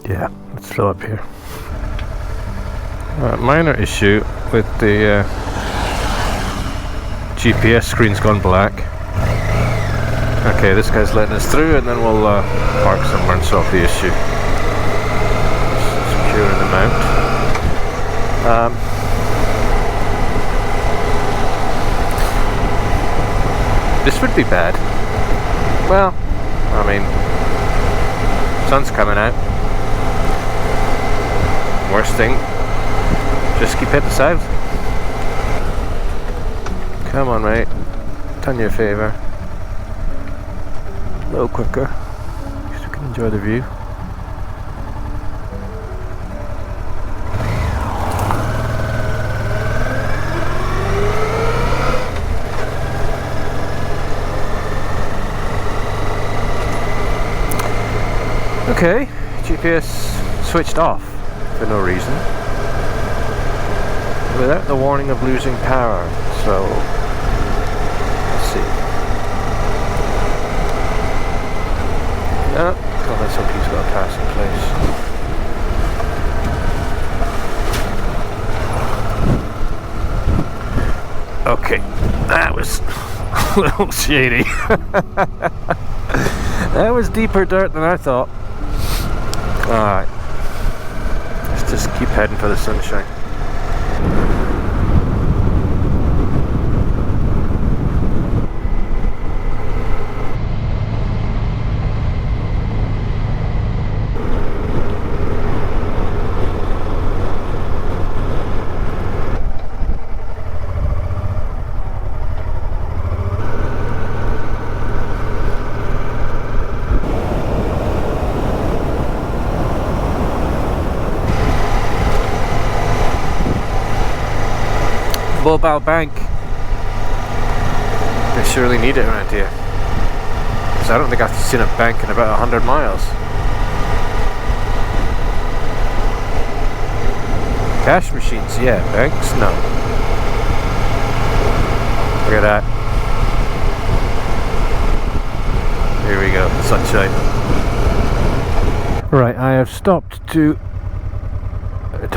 Yeah, let's fill up here. Minor issue with the GPS screen's gone black. Okay, this guy's letting us through, and then we'll park somewhere and solve the issue. Securing the mount. This would be bad. Well, I mean, sun's coming out. Worst thing, just keep heading south. Come on, mate. Done you a favour. A little quicker, so we can enjoy the view. Okay, GPS switched off for no reason, without the warning of losing power, so let's see. No, God, let's hope he's got a passing place. Okay, that was a little shady. That was deeper dirt than I thought. Alright, let's just keep heading for the sunshine. Mobile bank. They surely need it around here, because I don't think I've seen a bank in about 100 miles. Cash machines, yeah. Banks, no. Look at that. Here we go, sunshine. Right, I have stopped to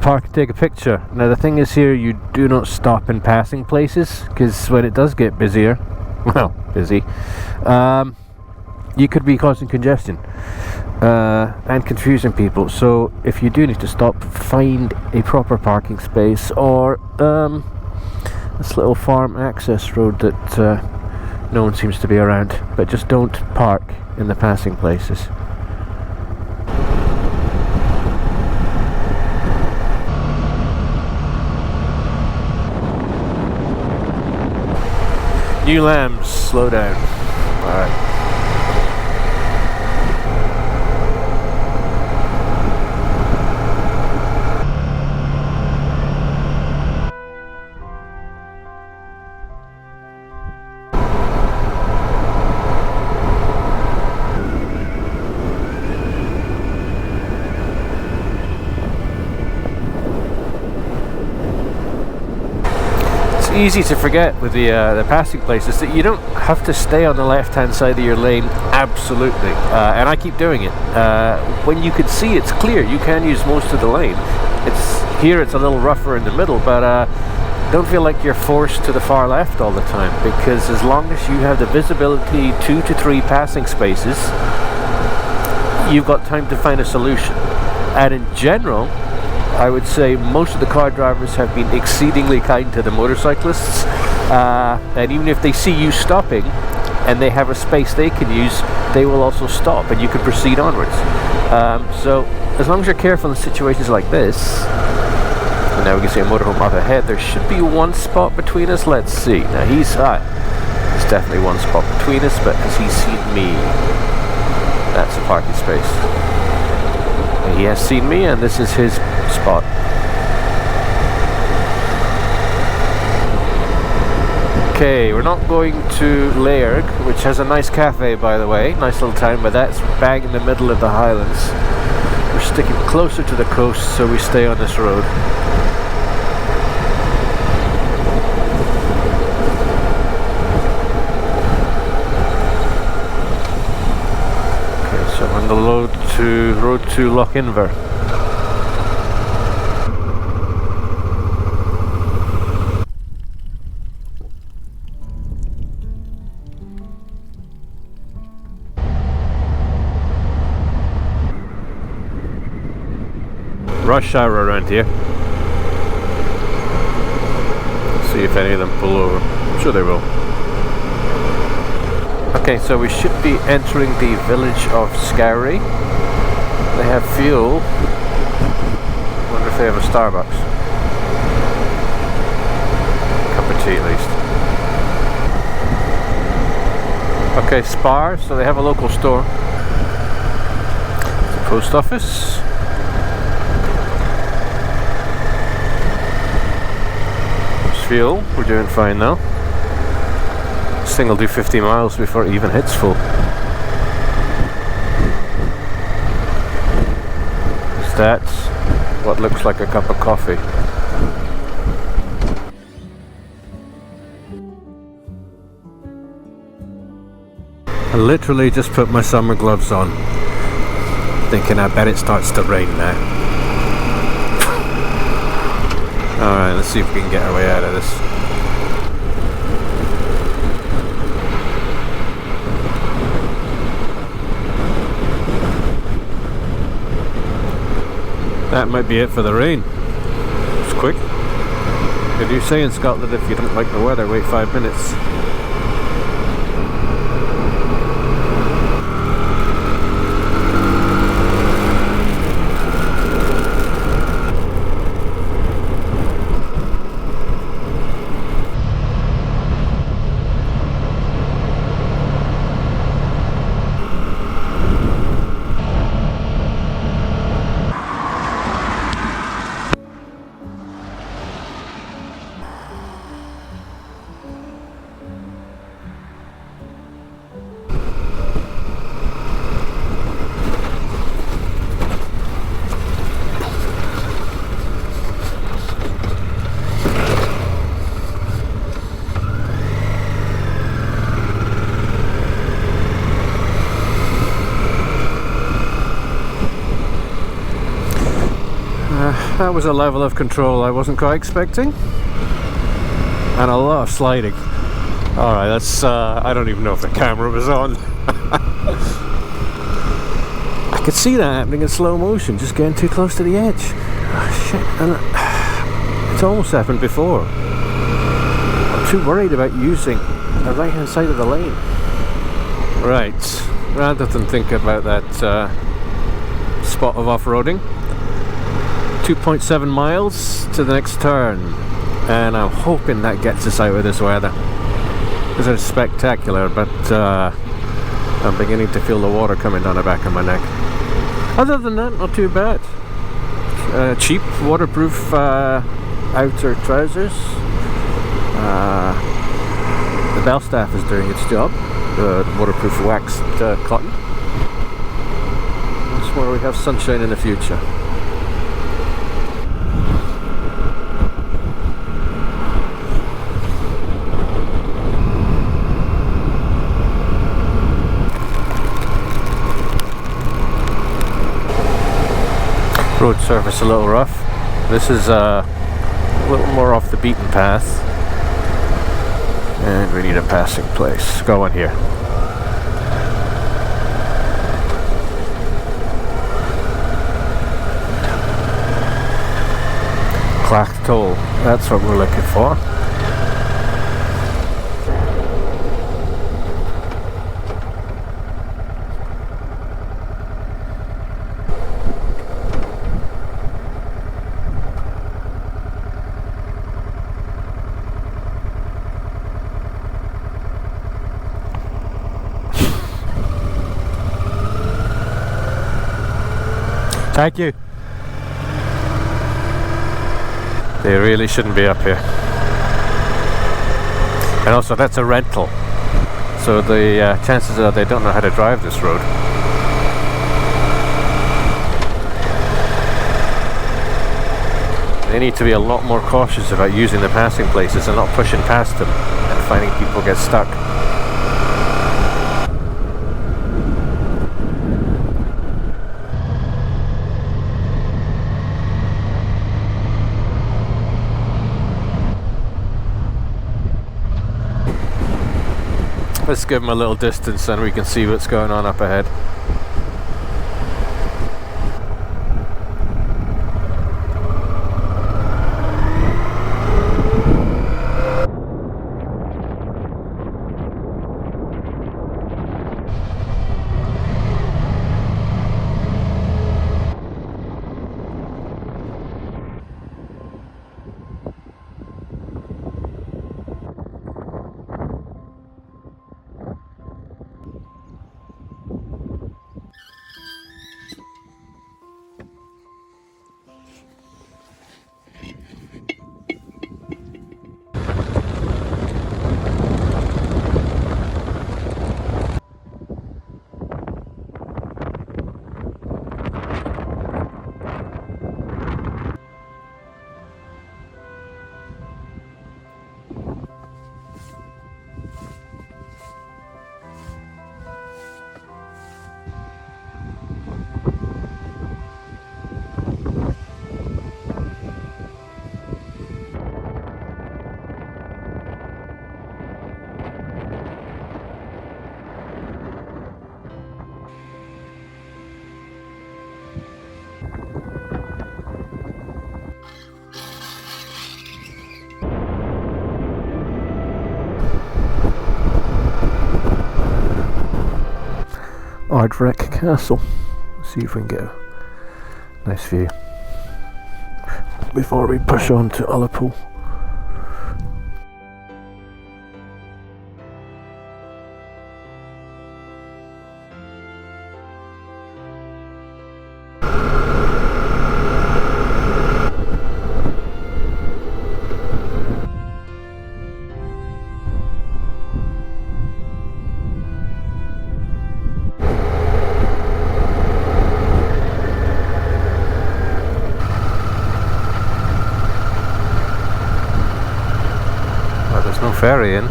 park and take a picture. Now the thing is here, you do not stop in passing places, because when it does get busier, well, busy, you could be causing congestion and confusing people. So if you do need to stop, find a proper parking space, or this little farm access road that no one seems to be around, but just don't park in the passing places. New lambs, slow down. Alright. Easy to forget with the passing places that you don't have to stay on the left hand side of your lane absolutely, and I keep doing it. When you can see it's clear, you can use most of the lane. It's a little rougher in the middle, but don't feel like you're forced to the far left all the time, because as long as you have the visibility 2 to 3 passing spaces, you've got time to find a solution. And in general, I would say most of the car drivers have been exceedingly kind to the motorcyclists, and even if they see you stopping and they have a space they can use, they will also stop and you can proceed onwards. So as long as you're careful in situations like this, and now we can see a motorhome up ahead, there should be one spot between us. Let's see. Now there's definitely one spot between us, but has he seen me? That's a parking space. He has seen me, and this is his spot. Okay, we're not going to Lairg, which has a nice cafe, by the way. Nice little town, but that's bang in the middle of the Highlands. We're sticking closer to the coast, so we stay on this road. Okay, so on the road to road to Loch Inver. Rush hour around here. See if any of them pull over. I'm sure they will. Okay, so we should be entering the village of Scowry. They have fuel. Wonder if they have a Starbucks. Cup of tea at least. Okay, Spar, so they have a local store. The post office. There's fuel, we're doing fine now. This thing will do 50 miles before it even hits full. That's what looks like a cup of coffee. I literally just put my summer gloves on, thinking I bet it starts to rain now. Alright, let's see if we can get our way out of this. That might be it for the rain. It's quick. They do say in Scotland if you don't like the weather, wait 5 minutes. That was a level of control I wasn't quite expecting, and a lot of sliding. Alright, that's I don't even know if the camera was on. I could see that happening in slow motion, just getting too close to the edge. Oh, shit. And it's almost happened before. I'm too worried about using the right hand side of the lane. Right, rather than think about that spot of off-roading, 2.7 miles to the next turn, and I'm hoping that gets us out of this weather. This is spectacular, but I'm beginning to feel the water coming down the back of my neck. Other than that, not too bad. Cheap, waterproof outer trousers. The Belstaff is doing its job. The waterproof waxed cotton. That's where we have sunshine in the future. Road surface a little rough. This is a little more off the beaten path, and we need a passing place. Go on here. Clachtoll, that's what we're looking for. Thank you. They really shouldn't be up here. And also, that's a rental, so the chances are they don't know how to drive this road. They need to be a lot more cautious about using the passing places and not pushing past them and finding people get stuck. Let's give them a little distance and we can see what's going on up ahead. Ardrek Castle. Let's see if we can get a nice view before we push on to Ullapool. No ferry in.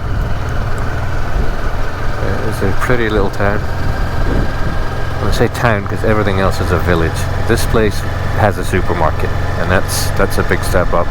It's a pretty little town. I say town because everything else is a village. This place has a supermarket, and that's a big step up.